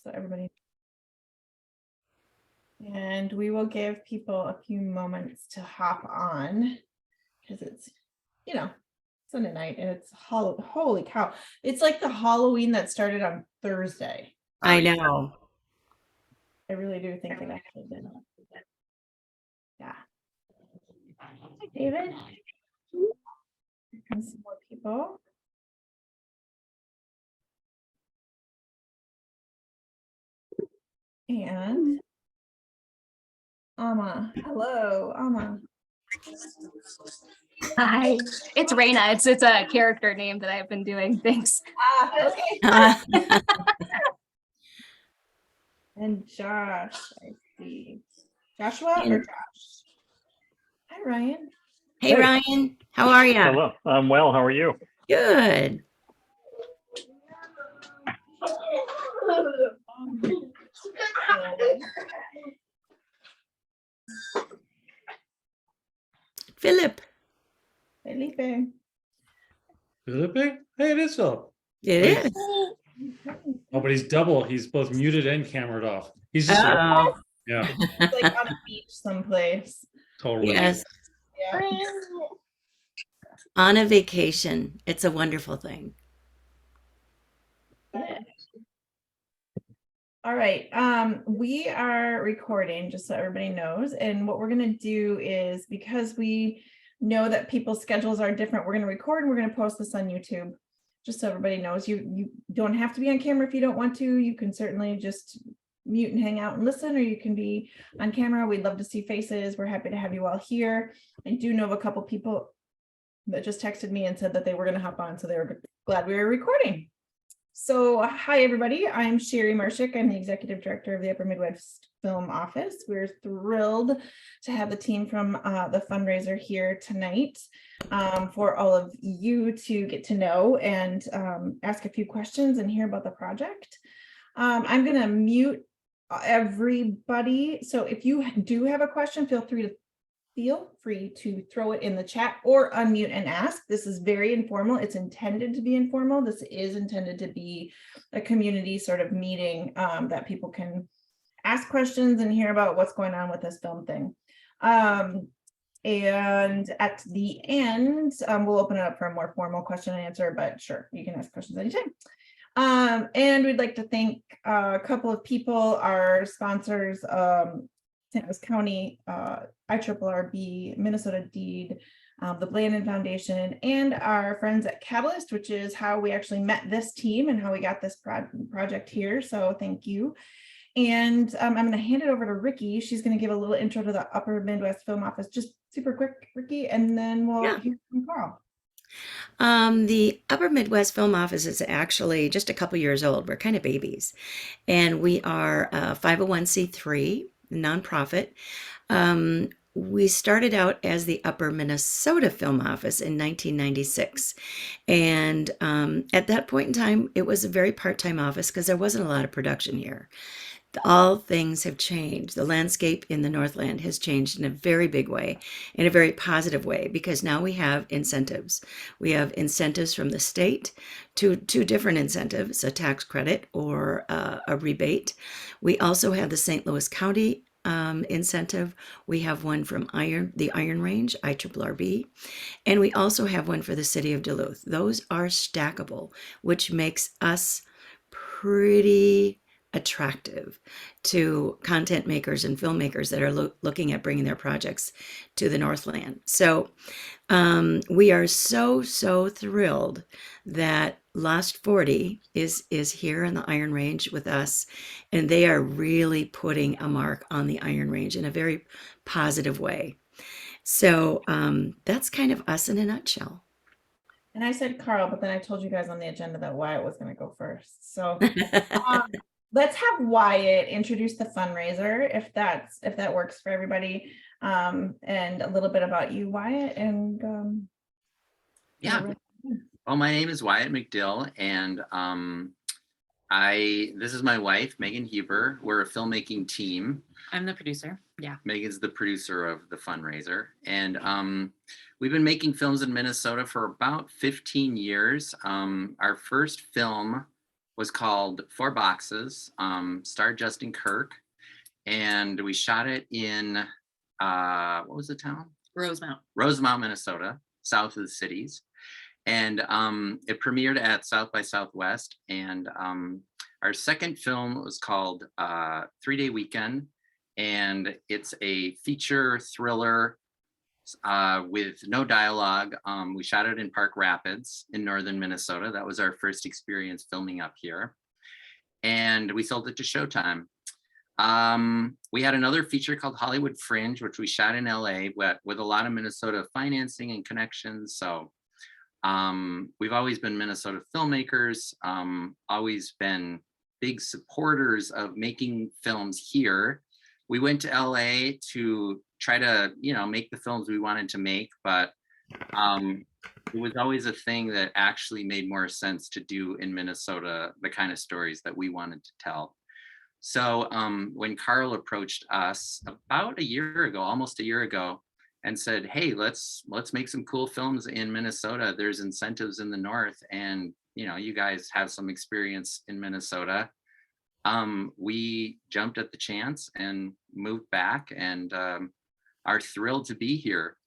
so everybody. And we will give people a few moments to hop on because it's, Sunday night and it's holy cow. It's like the Halloween that started on Thursday. I know. I really do think it actually did. Yeah. Hi, David. Here comes some more people. And Amma. Hello, Amma. Hi, it's Raina. It's a character name that I've been doing. Thanks. Okay. And Josh, I see. Joshua or Josh? Hi, Ryan. Hey, Ryan, how are you? Hello, I'm well. How are you? Good. Philip. Felipe. Felipe? Hey, it is Philip. It Wait. is. Oh, but he's double. He's both muted and cameraed off. He's just Oh, yeah, It's like on a beach someplace. totally. yes. Yeah. On a vacation. It's a wonderful thing. All right. We are recording, just so everybody knows. And what we're going to do is, because we know that people's schedules are different, we're going to record and we're going to post this on YouTube, just so everybody knows. You don't have to be on camera if you don't want to. You can certainly just mute and hang out and listen, or you can be on camera. We'd love to see faces. We're happy to have you all here. I do know of a couple people that just texted me and said that they were going to hop on, so they were glad we were recording. So, hi, everybody. I'm Sherry Marshik. I'm the Executive Director of the Upper Midwest Film Office. We're thrilled to have the team from the fundraiser here tonight for all of you to get to know and ask a few questions and hear about the project. I'm going to mute everybody. So if you do have a question, feel free to throw it in the chat or unmute and ask. This is very informal. It's intended to be informal. This is intended to be a community sort of meeting that people can ask questions and hear about what's going on with this film thing. And at the end, we'll open it up for a more formal question and answer, but sure, you can ask questions anytime. And we'd like to thank a couple of people, our sponsors, St. Louis County, IRRB, Minnesota Deed, the Blandon Foundation, and our friends at Catalyst, which is how we actually met this team and how we got this project here. So thank you. And I'm going to hand it over to Ricky. She's going to give a little intro to the Upper Midwest Film Office, just super quick, Ricky, and then we'll hear from Carl. The Upper Midwest Film Office is actually just a couple years old. We're kind of babies. And we are a 501c3 nonprofit. We started out as the Upper Minnesota Film Office in 1996. And at that point in time, it was a very part-time office because there wasn't a lot of production here. All things have changed. The landscape in the Northland has changed in a very big way, in a very positive way, because now we have incentives. We have incentives from the state, two different incentives, a tax credit or a rebate. We also have the St. Louis County incentive. We have one from the Iron Range, IRRB, and we also have one for the city of Duluth. Those are stackable, which makes us pretty attractive to content makers and filmmakers that are looking at bringing their projects to the Northland. So we are so thrilled that Lost 40 is here in the Iron Range with us, and they are really putting a mark on the Iron Range in a very positive way. So that's kind of us in a nutshell. And I said Carl, but then I told you guys on the agenda that Wyatt was going to go first. So let's have Wyatt introduce the fundraiser, if that works for everybody, and a little bit about you, Wyatt. And yeah. Well, my name is Wyatt McDill, and this is my wife, Megan Huber. We're a filmmaking team. I'm the producer. Yeah. Megan's the producer of the fundraiser. And we've been making films in Minnesota for about 15 years. Our first film was called Four Boxes, starred Justin Kirk, and we shot it in, what was the town? Rosemount. Rosemount, Minnesota, south of the cities. And it premiered at South by Southwest. And our second film was called 3-Day Weekend. And it's a feature thriller with no dialogue. We shot it in Park Rapids in northern Minnesota. That was our first experience filming up here. And we sold it to Showtime. We had another feature called Hollywood Fringe, which we shot in LA with a lot of Minnesota financing and connections. So we've always been Minnesota filmmakers, always been big supporters of making films here. We went to LA to try to, make the films we wanted to make, but it was always a thing that actually made more sense to do in Minnesota, the kind of stories that we wanted to tell. So when Carl approached us about a year ago, almost a year ago, and said, hey, let's make some cool films in Minnesota. There's incentives in the north, and you guys have some experience in Minnesota. We jumped at the chance and moved back, and are thrilled to be here.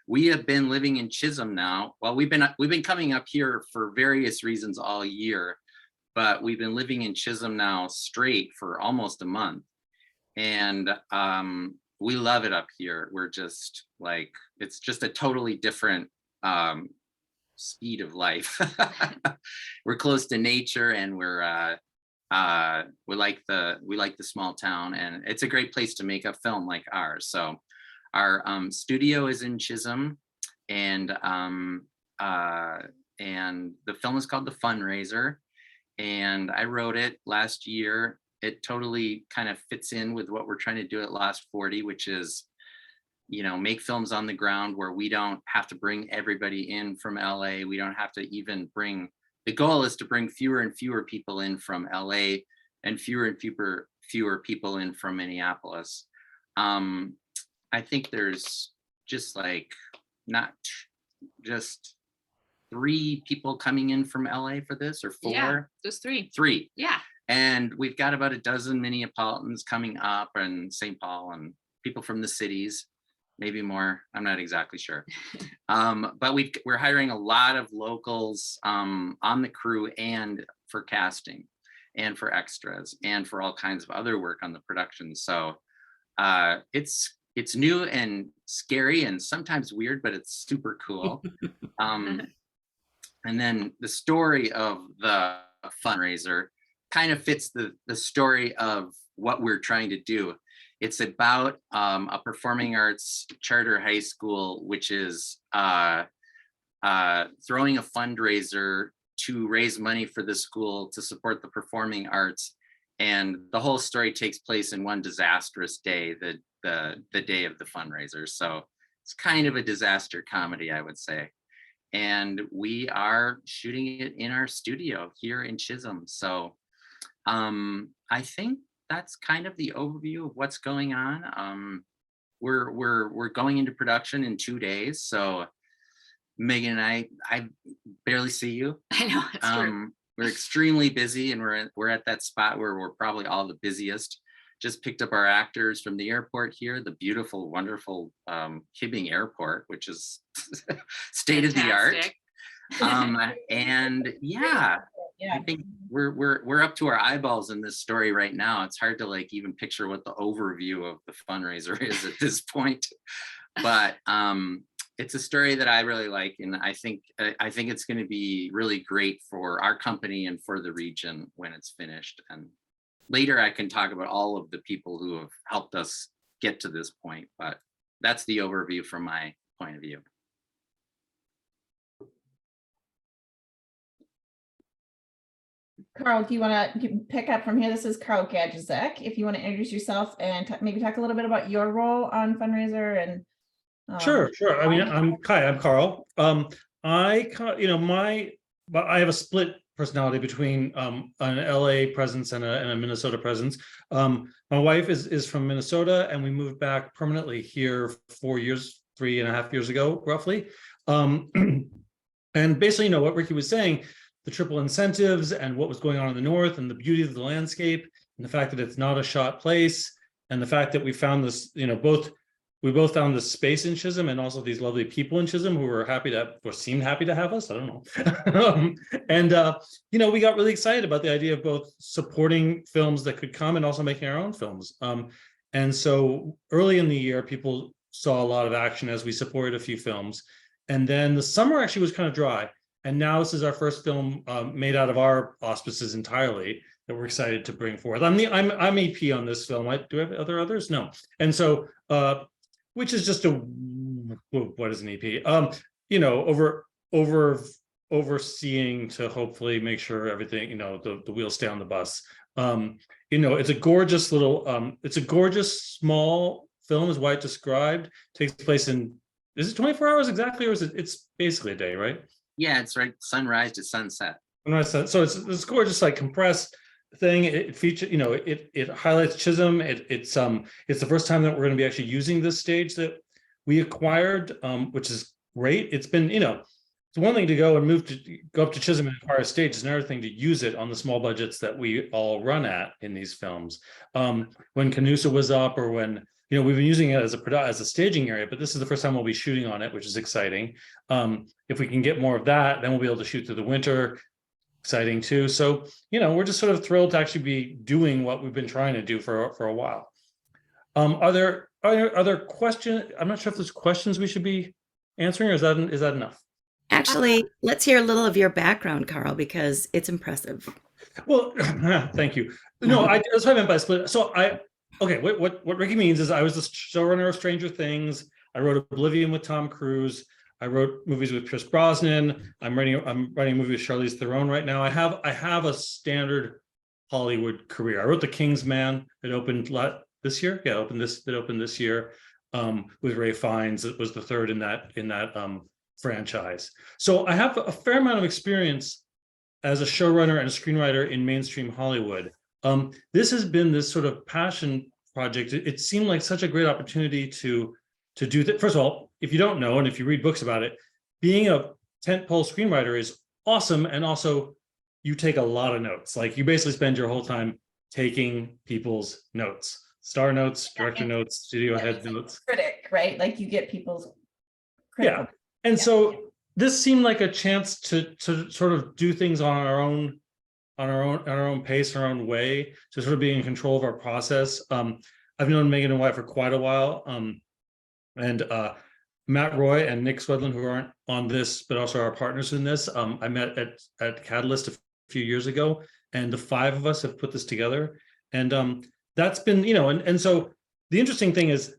We have been living in Chisholm now. Well, we've been coming up here for various reasons all year, but we've been living in Chisholm now straight for almost a month. And we love it up here. We're just like, it's just a totally different speed of life. We're close to nature, and we like the small town, and it's a great place to make a film like ours. So our studio is in Chisholm, and the film is called The Fundraiser. And I wrote it last year. It totally kind of fits in with what we're trying to do at Lost 40, which is, make films on the ground where we don't have to bring everybody in from LA. We don't have to even the goal is to bring fewer and fewer people in from LA and fewer people in from Minneapolis. I think there's just not just 3 people coming in from LA for this, or 4? Yeah, just 3. 3. Yeah. And we've got about a dozen Minneapolitans coming up, and St. Paul, and people from the cities, maybe more. I'm not exactly sure. But we're hiring a lot of locals on the crew, and for casting, and for extras, and for all kinds of other work on the production. So it's new and scary and sometimes weird, but it's super cool. And then the story of the fundraiser kind of fits the story of what we're trying to do. It's about a performing arts charter high school, which is throwing a fundraiser to raise money for the school to support the performing arts. And the whole story takes place in one disastrous day, the day of the fundraiser. So it's kind of a disaster comedy, I would say. And we are shooting it in our studio here in Chisholm. So I think that's kind of the overview of what's going on. We're going into production in 2 days. So Megan and I barely see you. I know, it's true. We're extremely busy, and we're at that spot where we're probably all the busiest. Just picked up our actors from the airport here, the beautiful, wonderful Hibbing Airport, which is state of the art. And yeah, I think we're up to our eyeballs in this story right now. It's hard to even picture what the overview of the fundraiser is at this point, but it's a story that I really like, and I think it's going to be really great for our company and for the region when it's finished. And later I can talk about all of the people who have helped us get to this point, but that's the overview from my point of view. Carl, do you want to pick up from here? This is Carl Gajazek. If you want to introduce yourself and maybe talk a little bit about your role on fundraiser and. Sure. I mean, I'm Carl. I have a split personality between an LA presence and a Minnesota presence. My wife is from Minnesota, and we moved back permanently here 3.5 years ago, roughly. And basically, what Ricky was saying, the triple incentives and what was going on in the north and the beauty of the landscape and the fact that it's not a shot place and the fact that we found this, we both found this space in Chisholm and also these lovely people in Chisholm who were happy to, or seemed happy to have us. I don't know. We got really excited about the idea of both supporting films that could come and also making our own films. And so early in the year, people saw a lot of action as we supported a few films. And then the summer actually was kind of dry. And now this is our first film made out of our auspices entirely that we're excited to bring forth. I'm EP on this film. Do I have others? No. And so, which is just what is an EP? Overseeing to hopefully make sure everything, the wheels stay on the bus. It's a gorgeous little, it's a gorgeous small film, is why it described. Takes place in, is it 24 hours exactly, or is it's basically a day, right? Yeah, it's right, sunrise to sunset. So it's this gorgeous, like, compressed thing. It features, it highlights Chisholm. It's the first time that we're going to be actually using this stage that we acquired, which is great. It's been, it's one thing to go up to Chisholm and acquire a stage. It's another thing to use it on the small budgets that we all run at in these films. When Canusa was up, or when, we've been using it as a staging area, but this is the first time we'll be shooting on it, which is exciting. If we can get more of that, then we'll be able to shoot through the winter. Exciting too. So, we're just sort of thrilled to actually be doing what we've been trying to do for a while. Are there questions? I'm not sure if there's questions we should be answering, or is that enough? Actually, let's hear a little of your background, Carl, because it's impressive. Well, thank you. No, that's what I meant by split. So what Ricky means is I was the showrunner of Stranger Things. I wrote Oblivion with Tom Cruise. I wrote movies with Pierce Brosnan. I'm writing a movie with Charlize Theron right now. I have a standard Hollywood career. I wrote The King's Man. It opened this year. Yeah, it opened this year with Ray Fiennes. It was the third in that franchise. So I have a fair amount of experience as a showrunner and a screenwriter in mainstream Hollywood. This has been this sort of passion project. It seemed like such a great opportunity to do that. First of all, if you don't know, and if you read books about it, being a tentpole screenwriter is awesome. And also you take a lot of notes. Like, you basically spend your whole time taking people's notes, star notes, director notes, studio head notes. Critic, right? Like, you get people's critical. Yeah. And so this seemed like a chance to sort of do things on our own pace, our own way, to sort of be in control of our process. I've known Megan and Wyatt for quite a while. And Matt Roy and Nick Swedlin, who aren't on this, but also our partners in this, I met at Catalyst a few years ago, and the five of us have put this together. And that's been, and so the interesting thing is,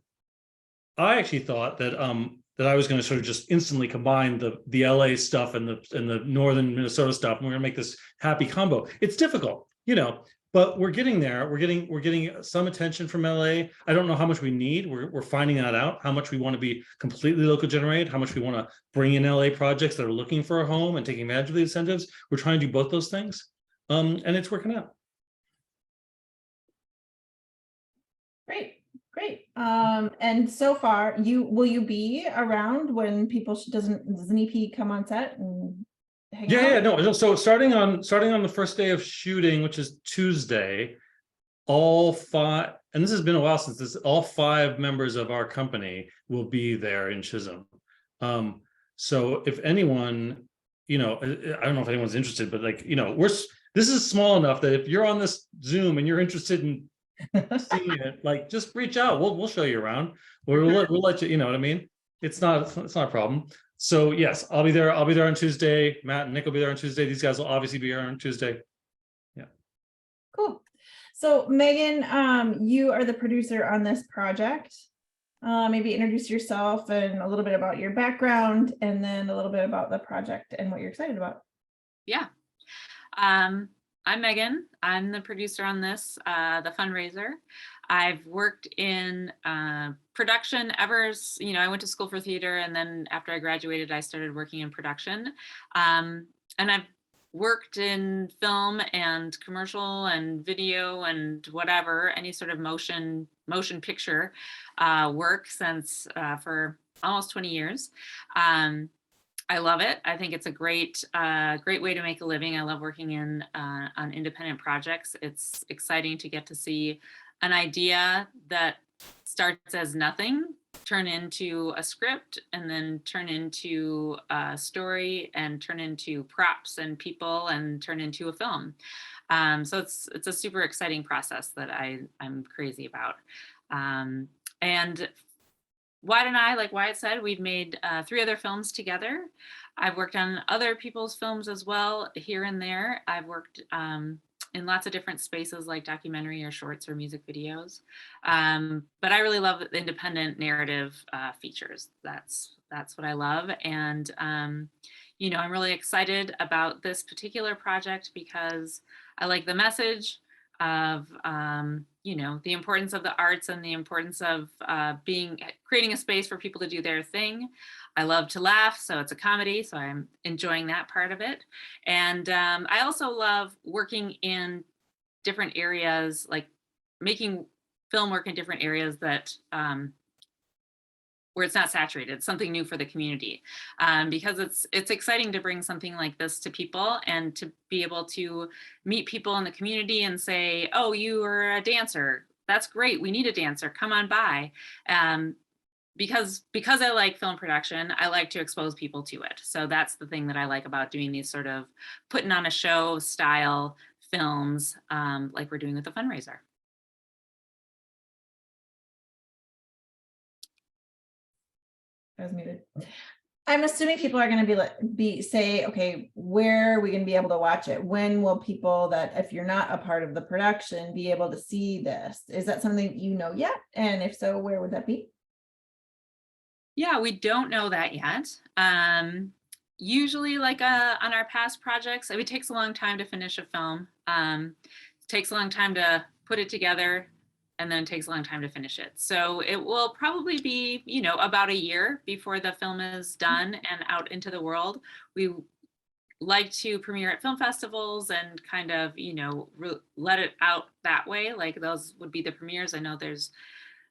I actually thought that that I was going to sort of just instantly combine the LA stuff and the northern Minnesota stuff, and we're going to make this happy combo. It's difficult, but we're getting there. We're getting some attention from LA. I don't know how much we need. We're finding that out, how much we want to be completely local generated, how much we want to bring in LA projects that are looking for a home and taking advantage of the incentives. We're trying to do both those things. And it's working out. Great. And so far, will you be around when people does an EP come on set and hang out? Yeah, no. So starting on the first day of shooting, which is Tuesday, all five, and this has been a while since this, all five members of our company will be there in Chisholm. So if anyone, I don't know if anyone's interested, but this is small enough that if you're on this Zoom and you're interested in seeing it, just reach out. We'll show you around. We'll let you. You know what I mean? It's not a problem. So yes, I'll be there. I'll be there on Tuesday. Matt and Nick will be there on Tuesday. These guys will obviously be here on Tuesday. Yeah. Cool. So Megan, you are the producer on this project. Maybe introduce yourself and a little bit about your background, and then a little bit about the project and what you're excited about. Yeah. I'm Megan. I'm the producer on this, the fundraiser. I've worked in production ever, I went to school for theater, and then after I graduated, I started working in production. And I've worked in film and commercial and video and whatever, any sort of motion picture work since for almost 20 years. I love it. I think it's a great way to make a living. I love working in on independent projects. It's exciting to get to see an idea that starts as nothing turn into a script and then turn into a story and turn into props and people and turn into a film. So it's a super exciting process that I'm crazy about. And Wyatt and I, like Wyatt said, we've made 3 other films together. I've worked on other people's films as well, here and there. I've worked in lots of different spaces like documentary or shorts or music videos. But I really love the independent narrative features. That's what I love. And, you know, I'm really excited about this particular project because I like the message of you know, the importance of the arts and the importance of creating a space for people to do their thing. I love to laugh, so it's a comedy, so I'm enjoying that part of it. And I also love working in different areas, like making film work in different areas that where it's not saturated, something new for the community, because it's exciting to bring something like this to people and to be able to meet people in the community and say, oh, you are a dancer, that's great, we need a dancer, come on by. Because I like film production, I like to expose people to it. So that's the thing that I like about doing these sort of putting on a show style films, like we're doing with the fundraiser. I was muted. I'm assuming people are going to say, okay, where are we going to be able to watch it? When will people that, if you're not a part of the production, be able to see this? Is that something you know yet? And if so, where would that be? Yeah, we don't know that yet. Usually, like on our past projects, it takes a long time to finish a film. It takes a long time to put it together, and then it takes a long time to finish it. So it will probably be, you know, about a year before the film is done and out into the world. We like to premiere at film festivals and kind of, you know, let it out that way. Like those would be the premieres. I know there's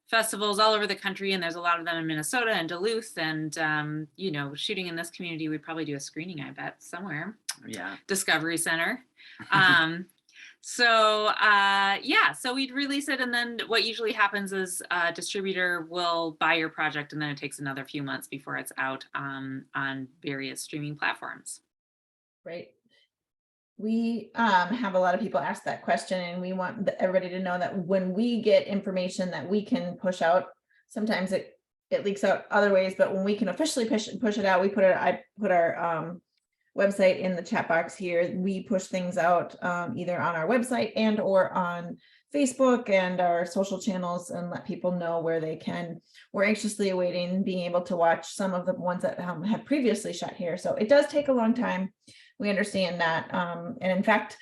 festivals all over the country, and there's a lot of them in Minnesota and Duluth. And you know, shooting in this community, we'd probably do a screening, I bet, somewhere. Yeah. Discovery Center. Yeah, so we'd release it, and then what usually happens is a distributor will buy your project, and then it takes another few months before it's out on various streaming platforms. Right. We have a lot of people ask that question, and we want everybody to know that when we get information that we can push out, sometimes it leaks out other ways, but when we can officially push it out, I put our website in the chat box here. We push things out either on our website and or on Facebook and our social channels, and let people know where they can. We're anxiously awaiting being able to watch some of the ones that have previously shot here. So it does take a long time. We understand that. And in fact,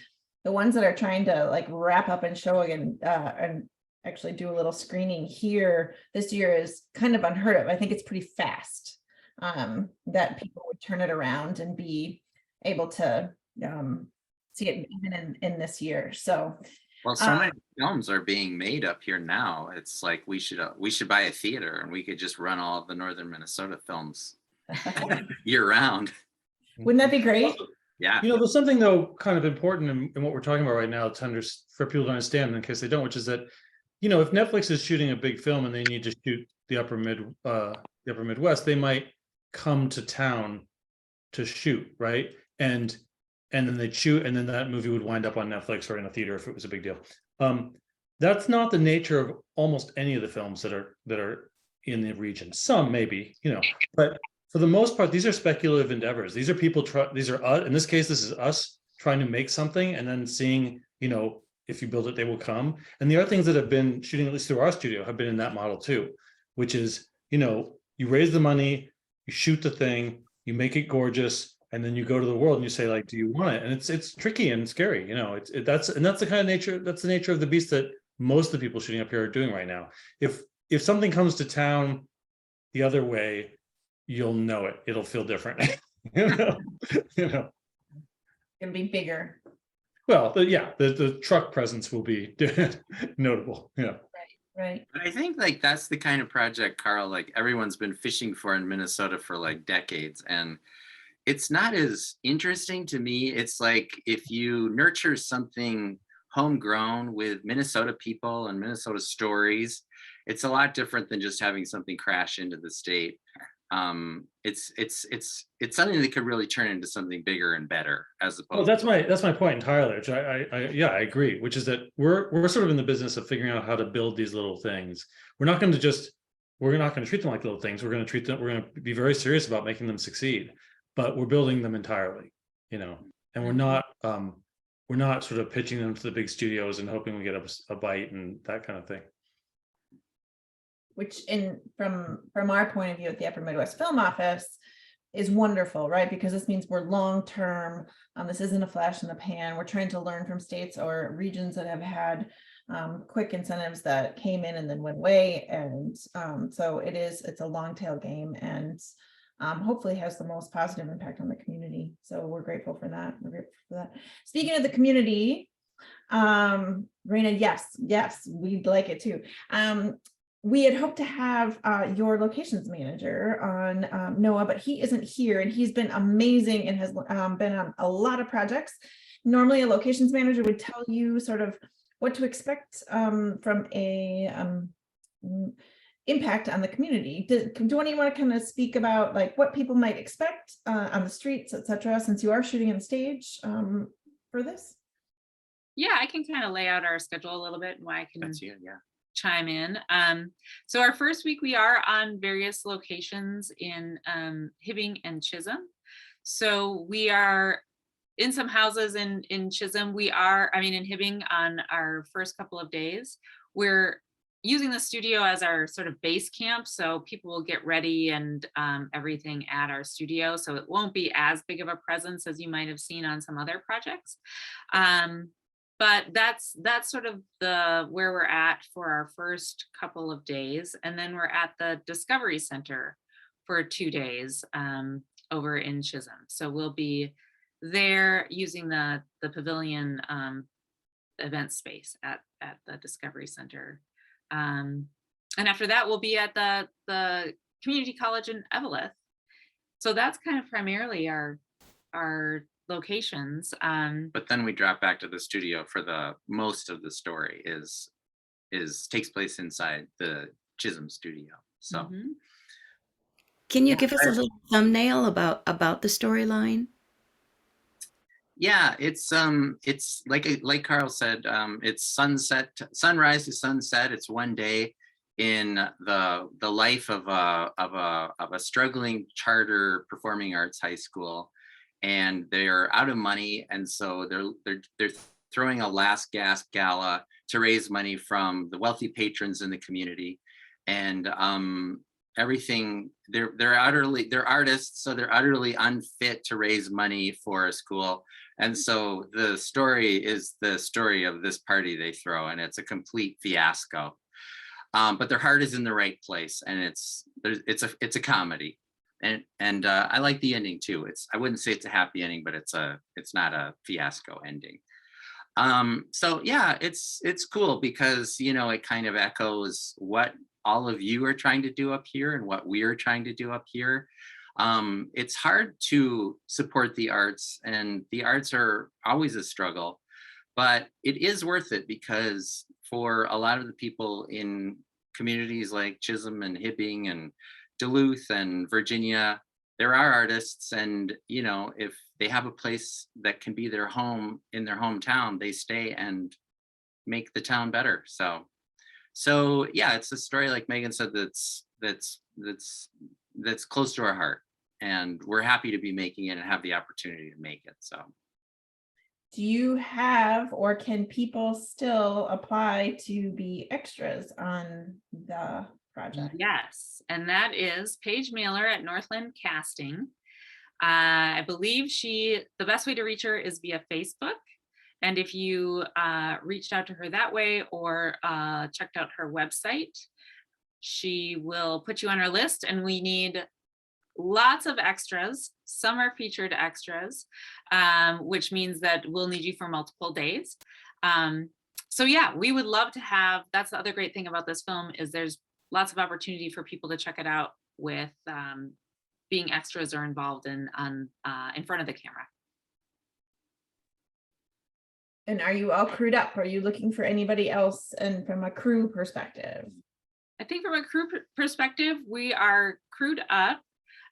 the ones that are trying to like wrap up and show again and actually do a little screening here this year is kind of unheard of. I think it's pretty fast that people would turn it around and be able to see it even in this year. So well, so many films are being made up here now. It's like we should buy a theater and we could just run all of the northern Minnesota films year round. Wouldn't that be great? Yeah. You know, there's something though kind of important in what we're talking about right now for people to understand, in case they don't, which is that, you know, if Netflix is shooting a big film and they need to shoot the upper Midwest, they might come to town to shoot, right? And then they'd shoot, and then that movie would wind up on Netflix or in a theater if it was a big deal. That's not the nature of almost any of the films that are in the region. Some maybe, you know, but for the most part, these are speculative endeavors. These are people in this case, this is us trying to make something and then seeing, you know, if you build it, they will come. And the other things that have been shooting, at least through our studio, have been in that model too, which is, you know, you raise the money, you shoot the thing, you make it gorgeous, and then you go to the world and you say, like, do you want it? And it's tricky and scary, you know. That's the kind of nature. That's the nature of the beast that most of the people shooting up here are doing right now. If something comes to town the other way, you'll know it. It'll feel different. you know. It'll be bigger. Well, the truck presence will be notable. Yeah. Right. But I think like that's the kind of project, Carl, like everyone's been fishing for in Minnesota for like decades. And it's not as interesting to me. It's like if you nurture something homegrown with Minnesota people and Minnesota stories, it's a lot different than just having something crash into the state. It's something that could really turn into something bigger and better as Well, opposed. that's my point entirely, which yeah, I agree, which is that we're sort of in the business of figuring out how to build these little things. We're not going to treat them like little things. We're going to be very serious about making them succeed, but we're building them entirely, and we're not sort of pitching them to the big studios and hoping we get a bite and that kind of thing. Which from our point of view at the Upper Midwest Film Office is wonderful, right? Because this means we're long-term. This isn't a flash in the pan. We're trying to learn from states or regions that have had quick incentives that came in and then went away. And so it's a long tail game, and hopefully has the most positive impact on the community. So we're grateful for that. Speaking of the community, Raina, yes, we'd like it too. We had hoped to have your locations manager on Noah, but he isn't here, and he's been amazing and has been on a lot of projects. Normally a locations manager would tell you sort of what to expect from a impact on the community. Do one of you want to kind of speak about like what people might expect on the streets, etc., since you are shooting on stage for this? Yeah, I can kind of lay out our schedule a little bit and why I can That's you, yeah. chime in. So our first week we are on various locations in Hibbing and Chisholm. So we are in some houses in Chisholm. In Hibbing on our first couple of days. We're using the studio as our sort of base camp. So people will get ready and everything at our studio. So it won't be as big of a presence as you might have seen on some other projects. But that's sort of where we're at for our first couple of days. And then we're at the Discovery Center for 2 days over in Chisholm. So we'll be there using the pavilion event space at the Discovery Center. And after that, we'll be at the community college in Eveleth. So that's kind of primarily our locations. But then we drop back to the studio for the most of the story takes place inside the Chisholm studio. So Can you give us a little thumbnail about the storyline? yeah, it's like Carl said, it's sunrise to sunset. It's one day in the life of a struggling charter performing arts high school. And they're out of money, and so they're throwing a last gasp gala to raise money from the wealthy patrons in the community, and everything. They're artists, so they're utterly unfit to raise money for a school, and so the story is the story of this party they throw, and it's a complete fiasco. But their heart is in the right place, and it's a comedy. And I like the ending too. I wouldn't say it's a happy ending, but it's not a fiasco ending. So yeah, it's cool because it kind of echoes what all of you are trying to do up here and what we are trying to do up here. It's hard to support the arts, and the arts are always a struggle, but it is worth it because for a lot of the people in communities like Chisholm and Hibbing and Duluth and Virginia, there are artists, and if they have a place that can be their home in their hometown, they stay and make the town better. So yeah, it's a story, like Megan said, that's close to our heart, and we're happy to be making it and have the opportunity to make it. So do you have, or can people still apply to be extras on the project? Yes, and that is Paige Mailer at Northland Casting. I believe the best way to reach her is via Facebook. And if you reached out to her that way or checked out her website, she will put you on her list, and we need lots of extras. Some are featured extras, which means that we'll need you for multiple days. So yeah, we would love to have, that's the other great thing about this film is there's lots of opportunity for people to check it out with being extras or involved in front of the camera. And are you all crewed up? Are you looking for anybody else? And from a crew perspective? I think from a crew perspective, we are crewed up.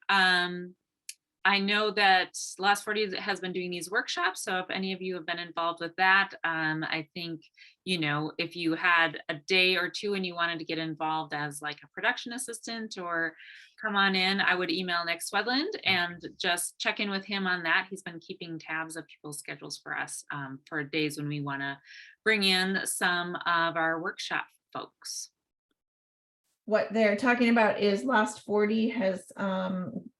I know that Last 40 has been doing these workshops. So if any of you have been involved with that, I think, you know, if you had a day or two and you wanted to get involved as like a production assistant or come on in, I would email Nick Swedland and just check in with him on that. He's been keeping tabs of people's schedules for us for days when we want to bring in some of our workshop folks. What they're talking about is Last 40 has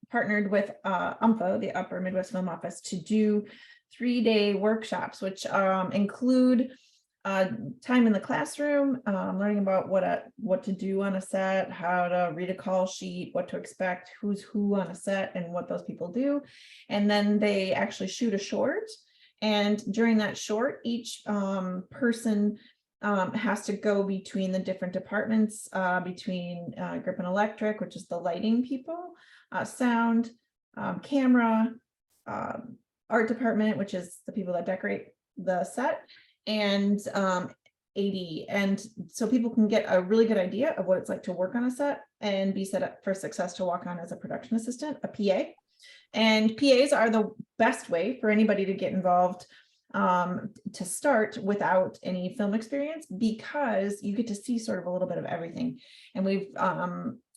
partnered with UMFO, the Upper Midwest Film Office, to do 3-day workshops, which include time in the classroom, learning about what to do on a set, how to read a call sheet, what to expect, who's who on a set, and what those people do. And then they actually shoot a short. And during that short, each person has to go between the different departments, between grip and electric, which is the lighting people, sound, camera, art department, which is the people that decorate the set, and AD. And so people can get a really good idea of what it's like to work on a set and be set up for success to walk on as a production assistant, a PA. And PAs are the best way for anybody to get involved to start without any film experience, because you get to see sort of a little bit of everything. And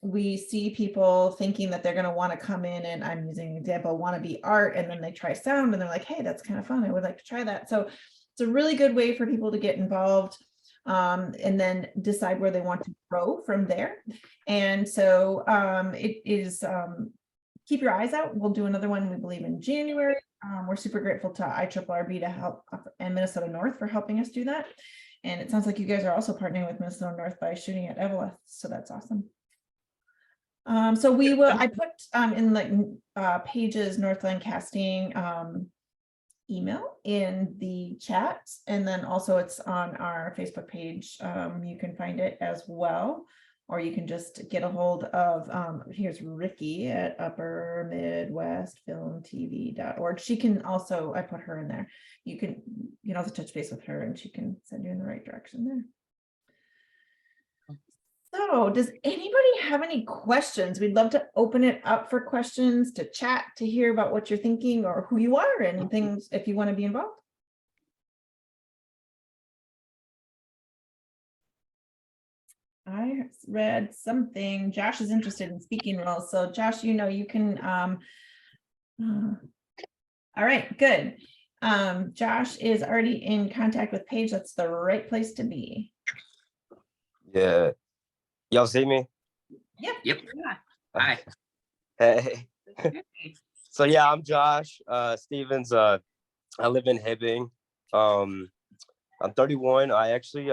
we see people thinking that they're going to want to come in, and I'm using an example, want to be art, and then they try sound and they're like, hey, that's kind of fun, I would like to try that. So it's a really good way for people to get involved and then decide where they want to grow from there. And so it is keep your eyes out. We'll do another one, we believe, in January. We're super grateful to IRRB to help, and Minnesota North for helping us do that. And it sounds like you guys are also partnering with Minnesota North by shooting at Eveleth, so that's awesome. So we will, I put in the Pages Northland Casting email in the chat, and then also it's on our Facebook page. You can find it as well, or you can just get a hold of, here's Ricky at uppermidwestfilmtv.org. She can also, I put her in there. You can also touch base with her and she can send you in the right direction there. So does anybody have any questions? We'd love to open it up for questions, to chat, to hear about what you're thinking or who you are and things if you want to be involved. I read something. Josh is interested in speaking roles. So Josh, you can, all right, good. Josh is already in contact with Paige. That's the right place to be. Yeah. Y'all see me? Yep. Yep. Yeah. Hi. Hey. So yeah, I'm Josh Stevens. I live in Hibbing. I'm 31. I actually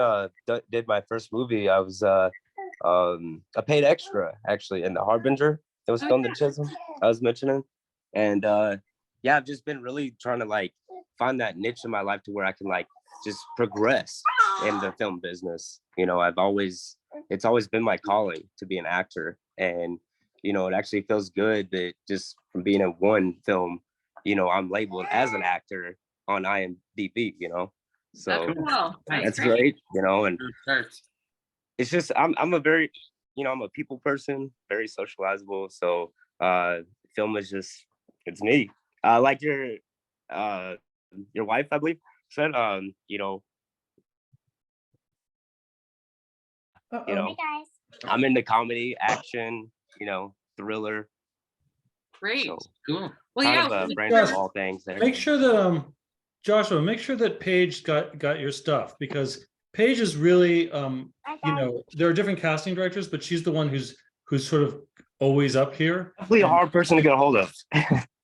did my first movie. I was a paid extra actually in The Harbinger. It was filmed in Chisholm, I was mentioning. And yeah, I've just been really trying to like find that niche in my life to where I can like just progress in the film business. You know, it's always been my calling to be an actor. And, you know, it actually feels good that just from being in one film, you know, I'm labeled as an actor on IMDb, you know. So that's great, you know, and it's just I'm a very, you know, I'm a people person, very socializable. So film is just, it's me. Like your wife, I believe, said, you know, you know, Hey guys. I'm into comedy, action, you know, thriller. Great. So, Cool. Well, kind yeah. of a branch of all things there. Make sure that Joshua, make sure that Paige got your stuff, because Paige is really you know, there are different casting directors, but she's the one who's sort of always up here. Definitely a hard person to get a hold of.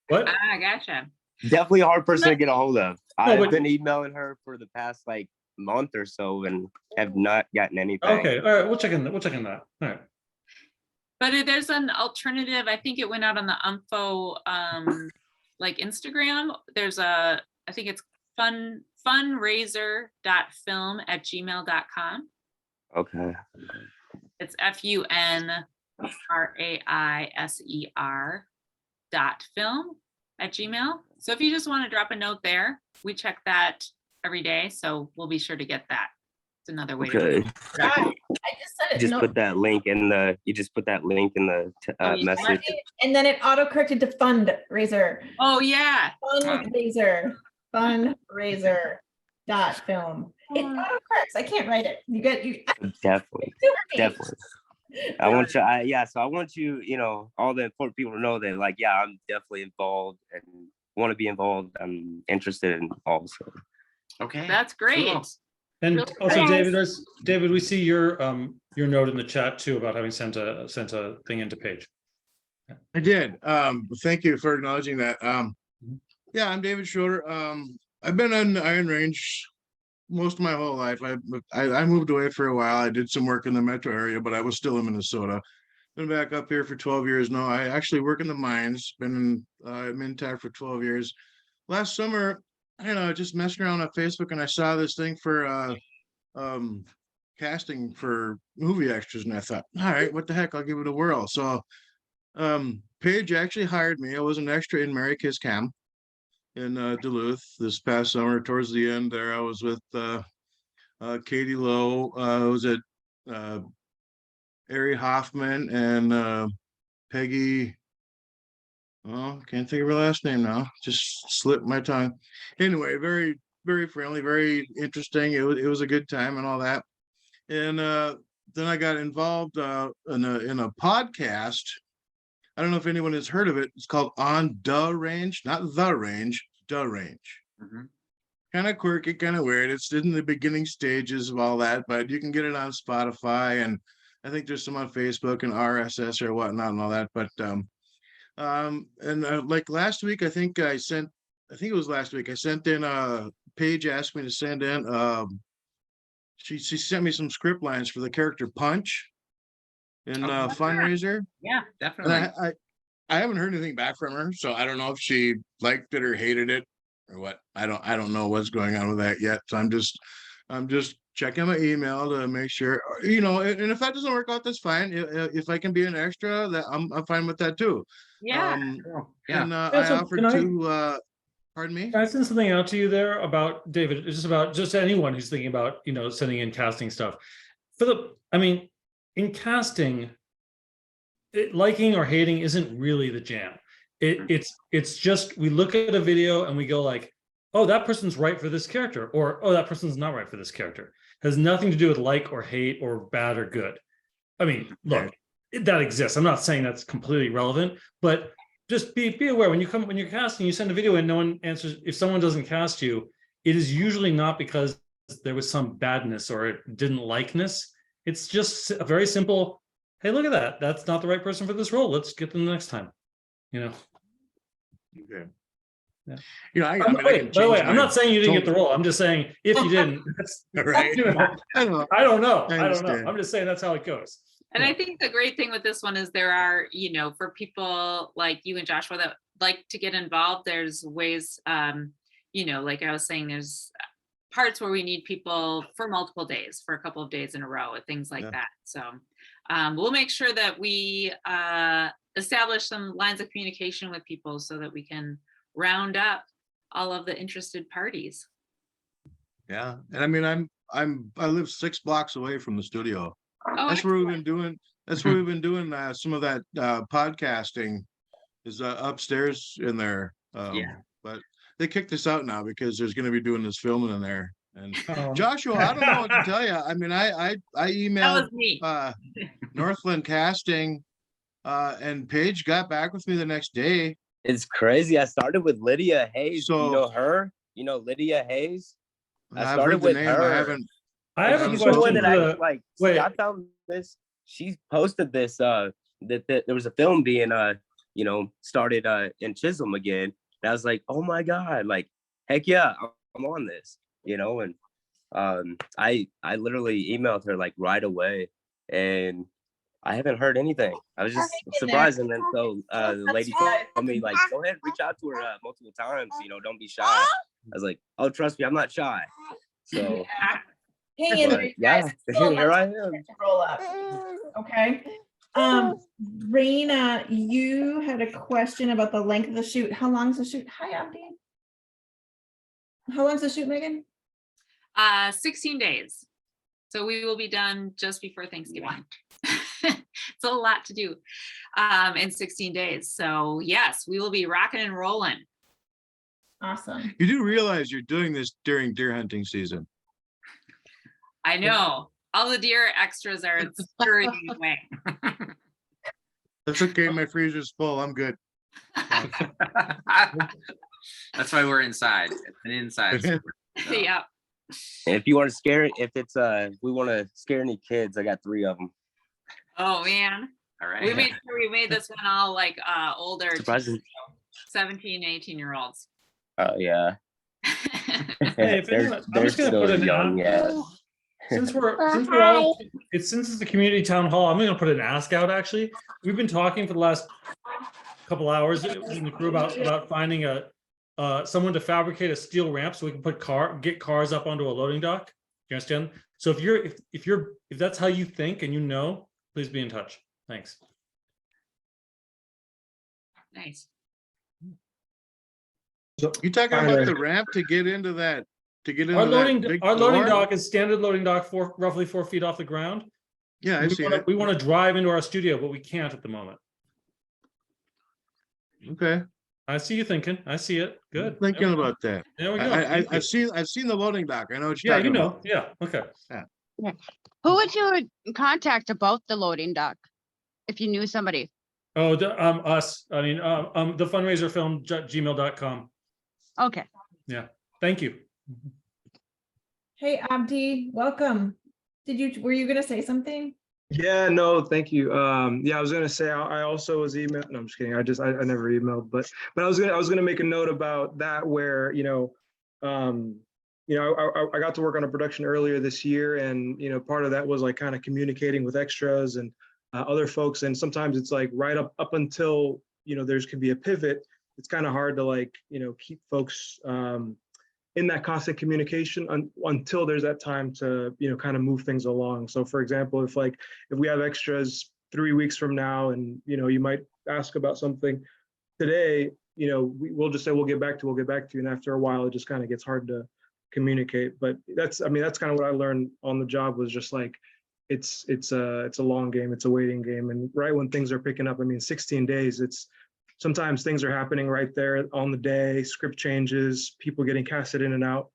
What? Ah, gotcha. Definitely a hard person to get a hold of. No, I've been emailing her for the past like month or so and have not gotten anything. Okay, all right, we'll check in that. All right. But there's an alternative. I think it went out on the UMFO like Instagram. There's I think it's funraiser.film@gmail.com. Okay. It's FUNRAISER funraisers.film@gmail. So if you just want to drop a note there, we check that every day. So we'll be sure to get that. It's another way to Okay. Yeah, I just said it. Just No, put that link in the. You just put that link in the Oh, you message. and then it auto-corrected to fundraiser. Oh, yeah. Fundraiser.film. It autocorrects. I can't write it. You get you. Definitely, Super me. definitely. I want you. So I want you. You know, all the important people to know that, like, yeah, I'm definitely involved and want to be involved. I'm interested in also. Okay. That's great. Cool. And Really also, nice. David, we see your note in the chat too about having sent a thing into Paige. I did. Thank you for acknowledging that. Yeah, I'm David Schroeder. I've been on Iron Range most of my whole life. I moved away for a while. I did some work in the metro area, but I was still in Minnesota. Been back up here for 12 years now. I actually work in the mines. Been in Mintac for 12 years. Last summer, just messing around on Facebook, and I saw this thing for casting for movie extras, and I thought, all right, what the heck, I'll give it a whirl. So Paige actually hired me. I was an extra in Mary Kiss Cam in Duluth this past summer. Towards the end there, I was with Katie Lowe. I was at Ari Hoffman and Peggy. Oh, can't think of her last name now. Just slipped my tongue. Anyway, very, very friendly, very interesting. It was a good time and all that. And then I got involved in a podcast. I don't know if anyone has heard of it. It's called On the Range, not the Range, the Range. Mhm. Kind of quirky, kind of weird. It's in the beginning stages of all that, but you can get it on Spotify, and I think there's some on Facebook and RSS or whatnot and all that. But like last week, I think it was last week. I sent in Paige asked me to send in. She sent me some script lines for the character Punch in Oh, Fundraiser. Yeah, And definitely. I haven't heard anything back from her, so I don't know if she liked it or hated it or what. I don't know what's going on with that yet. So I'm just checking my email to make sure, and if that doesn't work out, that's fine. If I can be an extra, that I'm fine with that too. Yeah. Cool. Yeah. And I so offered can I- to pardon me. Can I send something out to you there about David? It's just about just anyone who's thinking about sending in casting stuff. In casting, liking or hating isn't really the jam. It's just we look at a video and we go like, oh, that person's right for this character, or oh, that person's not right for this character. It has nothing to do with like or hate or bad or good. Look, that exists. I'm not saying that's completely relevant, but just be aware when you're casting, you send a video and no one answers. If someone doesn't cast you, it is usually not because there was some badness or it didn't likeness. It's just a very simple, hey, look at that. That's not the right person for this role. Let's get them the next time. Okay. Yeah. I By the way, I'm not saying you didn't get the role. I'm just saying if you didn't, right. I know. I don't know. I understand. I'm just saying that's how it goes. And I think the great thing with this one is there are, for people like you and Joshua that like to get involved, there's ways, like I was saying, there's parts where we need people for multiple days, for a couple of days in a row, and things like that. So we'll make sure that we establish some lines of communication with people so that we can round up all of the interested parties. Yeah, and I live 6 blocks away from the studio. Oh, That's where we've been doing. That's where we've been doing some of that podcasting is upstairs in there. Yeah. But they kicked us out now because there's going to be doing this filming in there. And Oh. Joshua, I don't know what to tell you. I that emailed was me. Northland Casting, and Paige got back with me the next day. It's crazy. I started with Lydia Hayes. So- you know her? You know Lydia Hayes? I I've started heard the with name. her. I haven't. I have a She's the one question that for I the, see, I found this. She posted this that there was a film being started in Chisholm again. And I was like, oh my God, like heck yeah, I'm on this, and I literally emailed her like right away, and I haven't heard anything. I was just surprised, and then so the lady told me like, go ahead, reach out to her multiple times, don't be shy. I was like, oh, trust me, I'm not shy. So Hang in there, but, you guys. yeah, here I am. Roll up. Okay. Raina, you had a question about the length of the shoot. How long's the shoot? Hi, Abdi. How long's the shoot, Megan? 16 days. So we will be done just before Thanksgiving. It's a lot to do in 16 days. So yes, we will be rocking and rolling. Awesome. You do realize you're doing this during deer hunting season. I know. All the deer extras are scurrying away. That's okay. My freezer's full. I'm good. That's why we're inside. It's an inside. sport, so. Yeah. If you want to scare, if we want to scare any kids, I got 3 of them. Oh man. All right. We made this one all like older, Surprising. 17, 18-year-olds. Oh yeah. Hey, if anyone- I'm just gonna put an young. Yeah. Since we're all since it's the community town hall, I'm gonna put an ask out. Actually, we've been talking for the last couple hours in the crew about finding someone to fabricate a steel ramp so we can get cars up onto a loading dock. You understand? So if that's how you think and you know, please be in touch. Thanks. Nice. You talking about the ramp to get into that? To get into Our loading door? dock is standard loading dock, roughly 4 feet off the ground. Yeah, I see it. We want to drive into our studio, but we can't at the moment. Okay, I see you thinking. I see it. Good. thinking about that. There we go. I've seen the loading dock. I know what you're Yeah, talking you know. about. Yeah. Okay. Who would you contact about the loading dock if you knew somebody? Oh, us. I mean, the fundraiser film gmail.com. Okay. Yeah. Thank you. Hey, Abdi, welcome. Were you gonna say something? Yeah, no, thank you. Yeah, I was gonna say I also was emailed. No, I'm just kidding. I never emailed, but I was gonna make a note about that where I got to work on a production earlier this year, and part of that was like kind of communicating with extras and other folks, and sometimes it's like right up until there's could be a pivot. It's kind of hard to keep folks in that constant communication until there's that time to kind of move things along. So for example, if we have extras 3 weeks from now and you might ask about something today, we'll just say we'll get back to you, and after a while it just kind of gets hard to communicate. But that's kind of what I learned on the job, was just like it's a long game, it's a waiting game, and right when things are picking up, 16 days, sometimes things are happening right there on the day, script changes, people getting casted in and out.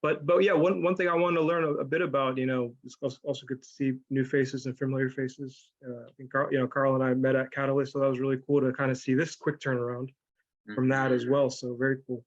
But yeah, one thing I wanted to learn a bit about, it's also good to see new faces and familiar faces. I think Carl and I met at Catalyst, so that was really cool to kind of see this quick turnaround from that as well. So very cool.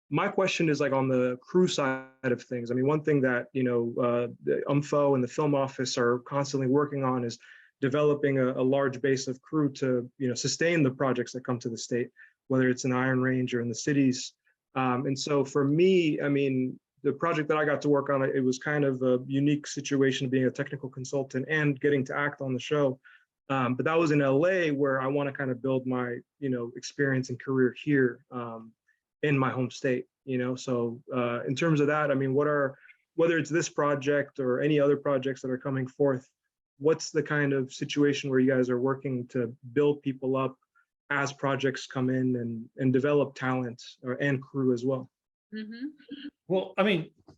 My question is on the crew side of things. One thing that the UMFO and the film office are constantly working on is developing a large base of crew to sustain the projects that come to the state, whether it's in Iron Range or in the cities. And so for me, the project that I got to work on, it was kind of a unique situation, being a technical consultant and getting to act on the show. But that was in LA, where I want to kind of build my experience and career here in my home state. So in terms of that, whether it's this project or any other projects that are coming forth, what's the kind of situation where you guys are working to build people up as projects come in and develop talent and crew as well? Mm-hmm. Well,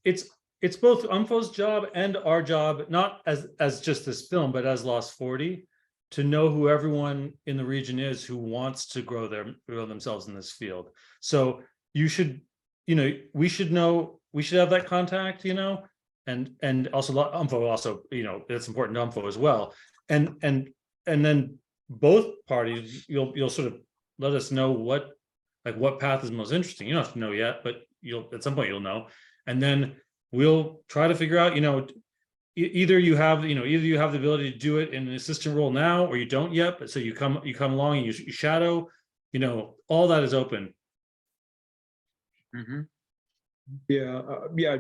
it's both UMFO's job and our job, not as just this film, but as Lost 40, to know who everyone in the region is who wants to grow themselves in this field. So we should have that contact, and also UMFO also, it's important to UMFO as well. And then both parties, you'll sort of let us know what path is most interesting. You don't have to know yet, but at some point you'll know. And then we'll try to figure out, either you have the ability to do it in an assistant role now, or you don't yet, but so you come along and you shadow, all that is open. Mm-hmm. Yeah,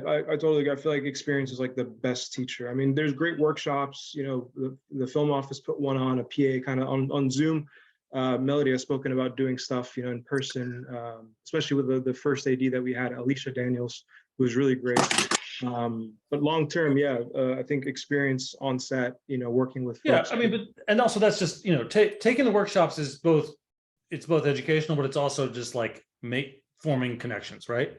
I totally agree. I feel like experience is like the best teacher. There's great workshops. The film office put one on, a PA kind of on Zoom. Melody has spoken about doing stuff, in person, especially with the first AD that we had, Alicia Daniels, who was really great. But long term, yeah, I think experience on set, working with Yeah, folks. I mean, and also that's just, taking the workshops is both, it's both educational, but it's also just like forming connections, right?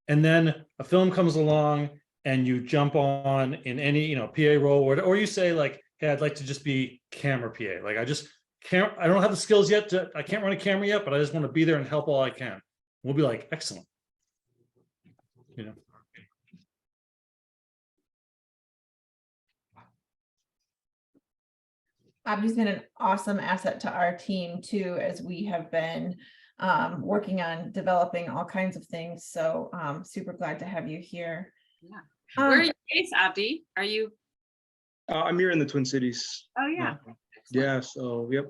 And then a film comes along and you jump on in any, PA role, or you say like, hey, I'd like to just be camera PA. Like I don't have the skills yet I can't run a camera yet, but I just want to be there and help all I can. We'll be like, excellent. Abby's been an awesome asset to our team too, as we have been working on developing all kinds of things. So super glad to have you here. Yeah. Where Um, are you based, Abdi? Are you? I'm here in the Twin Cities. Oh yeah. Yeah. So yep,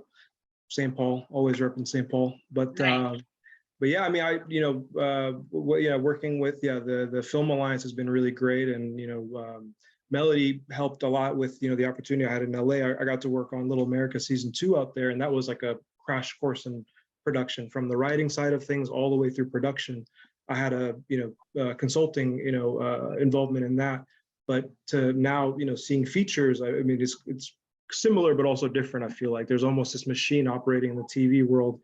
St. Paul, always repping St. Paul. But yeah, I mean, working with the Film Alliance has been really great, and Melody helped a lot with the opportunity I had in LA. I got to work on Little America season 2 out there, and that was like a crash course in production, from the writing side of things all the way through production. I had a consulting involvement in that, but to now seeing features, I mean it's similar but also different. I feel like there's almost this machine operating in the TV world.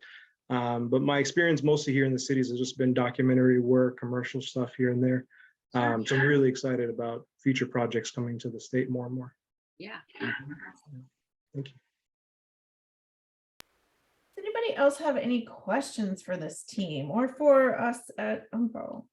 But my experience mostly here in the cities has just been documentary work, commercial stuff here and there. So I'm really excited about future projects coming to the state more and more. Yeah. Thank you. Does anybody else have any questions for this team or for us at UMPO?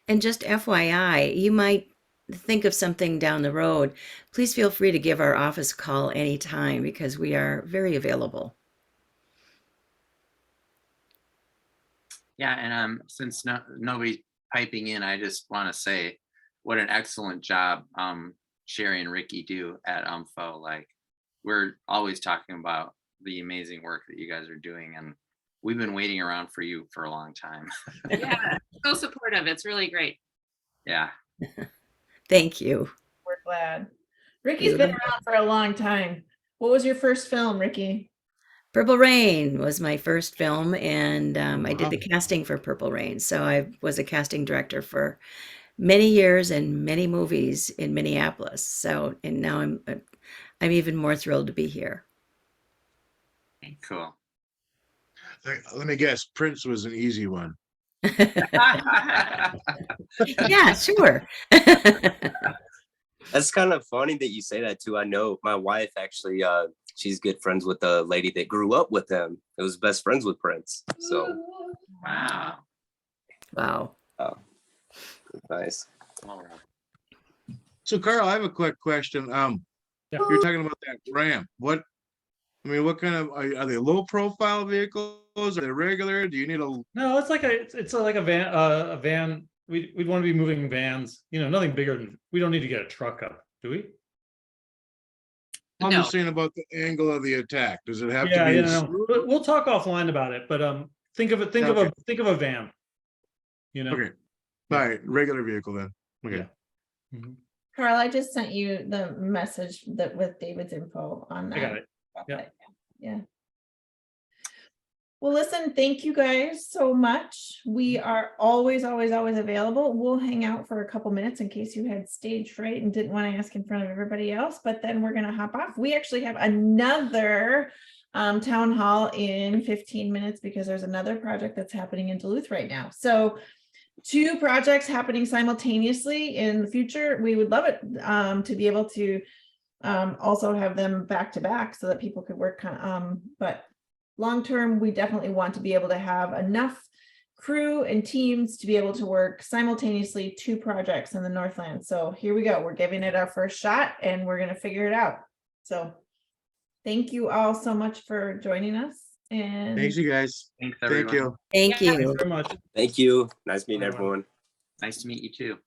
And just FYI, you might think of something down the road. Please feel free to give our office a call anytime, because we are very available. Yeah, and since nobody's piping in, I just want to say what an excellent job Sherry and Ricky do at UMFO. Like, we're always talking about the amazing work that you guys are doing, and we've been waiting around for you for a long time. Yeah, so supportive. It's really great. Yeah. Thank you. We're glad. Ricky's been around for a long time. What was your first film, Ricky? Purple Rain was my first film, and I did the casting for Purple Rain. So I was a casting director for many years and many movies in Minneapolis. So, and now I'm even more thrilled to be here. Cool. Let me guess, Prince was an easy one. Yeah, sure. That's kind of funny that you say that too. I know my wife actually, she's good friends with the lady that grew up with him. It was best friends with Prince. So Wow. Wow. Oh, nice. All right. So Carl, I have a quick question. You're talking about that ramp. What kind of are they low profile vehicles? Are they regular? Do you need a No, it's like a van. We'd want to be moving vans, nothing bigger than, we don't need to get a truck up, do we? I'm No. just saying about the angle of the attack. Does it have Yeah, to be no. But we'll talk offline about it, but think of a van. Okay. All right, regular vehicle then. Okay. Yeah. Mhm. Carl, I just sent you the message that with David's info on that. I got it. Yeah. Yeah. Well, listen, thank you guys so much. We are always available. We'll hang out for a couple minutes in case you had stage fright and didn't want to ask in front of everybody else, but then we're going to hop off. We actually have another town hall in 15 minutes because there's another project that's happening in Duluth right now. So 2 projects happening simultaneously in the future. We would love it to be able to also have them back to back so that people could work but long term, we definitely want to be able to have enough crew and teams to be able to work simultaneously 2 projects in the Northland. So here we go. We're giving it our first shot and we're going to figure it out. So thank you all so much for joining us. And Thanks, you guys. Thanks, everyone. Thank you. Thank you. Thanks very much. Thank you. Nice meeting Bye-bye. everyone. Nice to meet you too.